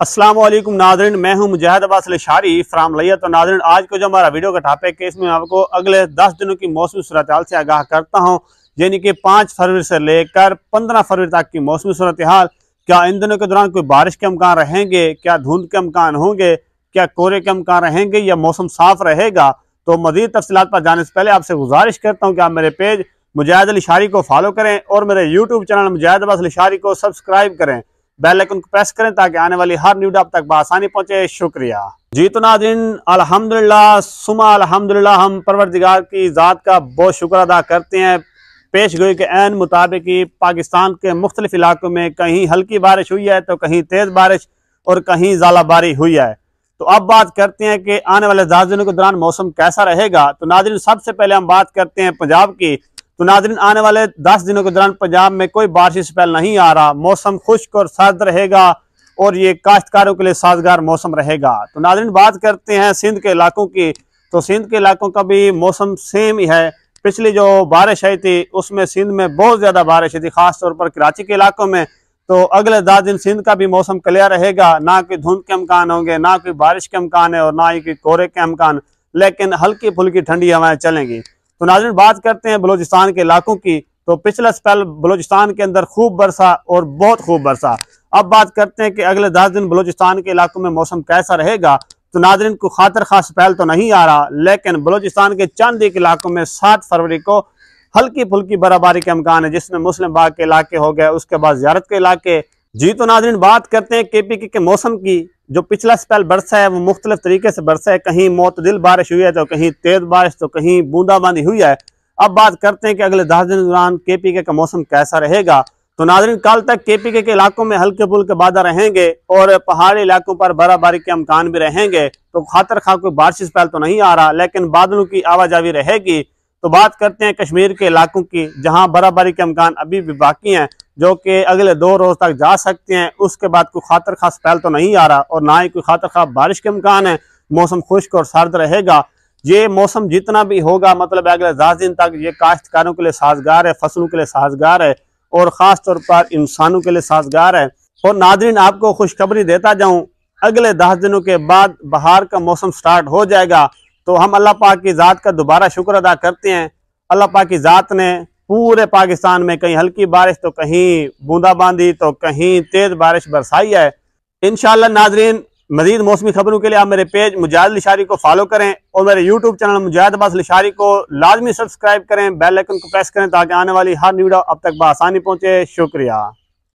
अस्सलाम वालेकुम नाज़रीन, मैं हूं मुजाहिद अब्बास अल-शारी फ्राम लिया। तो नाज़रीन, आज को जो हमारा वीडियो का टॉपिक है, इसमें आपको अगले 10 दिनों की मौसमी सूरत हाल से आगाह करता हूं, यानी कि 5 फरवरी से लेकर 15 फरवरी तक की मौसमी सूरत हाल। क्या इन दिनों के दौरान कोई बारिश के अमकान रहेंगे, क्या धुंध के अमकान होंगे, क्या कोहरे के अमकान रहेंगे या मौसम साफ रहेगा। तो मज़ीद तफसीलात पर जाने से पहले आपसे गुजारिश करता हूँ कि आप मेरे पेज मुजाहिद अल-शारी को फॉलो करें और मेरे यूट्यूब चैनल मुजाहिद अब्बास अल-शारी को सब्सक्राइब करें, बेल आइकन को प्रेस करें ताकि आने वाली हर न्यू वीडियो आप तक बआसानी पहुंचे। शुक्रिया जी। तो नाज़रीन, अल्हम्दुलिल्लाह सुमा अल्हम्दुलिल्लाह, हम परवरदिगार की ज़ात का बहुत शुक्र अदा करते हैं। पेश गोई के ऐन मुताबिक ही पाकिस्तान के मुख्तलिफ इलाकों में कहीं हल्की बारिश हुई है तो कहीं तेज़ बारिश और कहीं ज़ालाबारी हुई है। तो अब बात करते हैं कि आने वाले 10 दिनों के दौरान मौसम कैसा रहेगा। तो नाज़रीन, सबसे पहले हम बात करते हैं पंजाब की। तो नाज़रीन, आने वाले 10 दिनों के दौरान पंजाब में कोई बारिश स्पेल नहीं आ रहा। मौसम खुश्क और सर्द रहेगा और ये काश्तकारों के लिए साजगार मौसम रहेगा। तो नाज़रीन, बात करते हैं सिंध के इलाकों की। तो सिंध के इलाकों का भी मौसम सेम ही है। पिछली जो बारिश आई थी उसमें सिंध में बहुत ज़्यादा बारिश आई थी, खासतौर पर कराची के इलाकों में। तो अगले 10 दिन सिंध का भी मौसम क्लियर रहेगा, ना कोई धुंध के अमकान होंगे, ना कोई बारिश के अमकान है और ना ही कोई कोहरे के अमकान, लेकिन हल्की फुल्की ठंडी हवाएं चलेंगी। तो नाज़रीन, बात करते हैं बलूचिस्तान के इलाकों की। तो पिछला स्पेल बलूचिस्तान के अंदर खूब बरसा और बहुत खूब बरसा। अब बात करते हैं कि अगले 10 दिन बलूचिस्तान के इलाकों में मौसम कैसा रहेगा। तो नाज़रीन, को खातर खास स्पेल तो नहीं आ रहा, लेकिन बलूचिस्तान के चंद एक इलाकों में 7 फरवरी को हल्की फुल्की बर्फबारी के अमकान है, जिसमें मुस्लिम बाग के इलाके हो गए, उसके बाद ज़ियारत के इलाके। जी। तो नाज़रीन, बात करते हैं KPK के मौसम की। जो पिछला स्पेल बरसा है वो मुख्तलिफ तरीके से बरसा है, कहीं मोतदिल बारिश हुई है तो कहीं तेज बारिश तो कहीं बूंदाबांदी हुई है। अब बात करते हैं कि अगले 10 दिन के दौरान KPK का मौसम कैसा रहेगा। तो नाज़रीन, कल तक KPK के इलाकों में हल्के फुल्के बादल रहेंगे और पहाड़ी इलाकों पर बर्फबारी के अमकान भी रहेंगे। तो खातर खा कोई बारिश स्पेल तो नहीं आ रहा, लेकिन बादलों की आवाजावी रहेगी। तो बात करते हैं कश्मीर के इलाकों की, जहां बर्फबारी के अमकान अभी भी बाकी हैं, जो कि अगले 2 रोज तक जा सकते हैं। उसके बाद कोई खातर खा स्पेल तो नहीं आ रहा और ना ही कोई खातर खा बारिश के अमकान है। मौसम खुश्क और सर्द रहेगा। ये मौसम जितना भी होगा, मतलब अगले 10 दिन तक ये काश्तकारों के लिए साजगार है, फसलों के लिए साजगार है और ख़ास तौर पर इंसानों के लिए साजगार है। और नाज़रीन, आपको खुशखबरी देता जाऊँ, अगले 10 दिनों के बाद बहार का मौसम स्टार्ट हो जाएगा। तो हम अल्लाह पाक की ज़ात का दोबारा शुक्र अदा करते हैं। अल्लाह पाक की ज़ात ने पूरे पाकिस्तान में कहीं हल्की बारिश तो कहीं बूंदाबांदी तो कहीं तेज़ बारिश बरसाई है। इंशाअल्लाह नाज़रीन, मज़ीद मौसमी खबरों के लिए आप मेरे पेज मुजाहिद अल-शारी को फॉलो करें और मेरे यूट्यूब चैनल मुजाहिद अब्बास अल-शारी को लाजमी सब्सक्राइब करें, बेल आइकन को प्रेस करें ताकि आने वाली हर वीडियो अब तक बआसानी पहुँचे। शुक्रिया।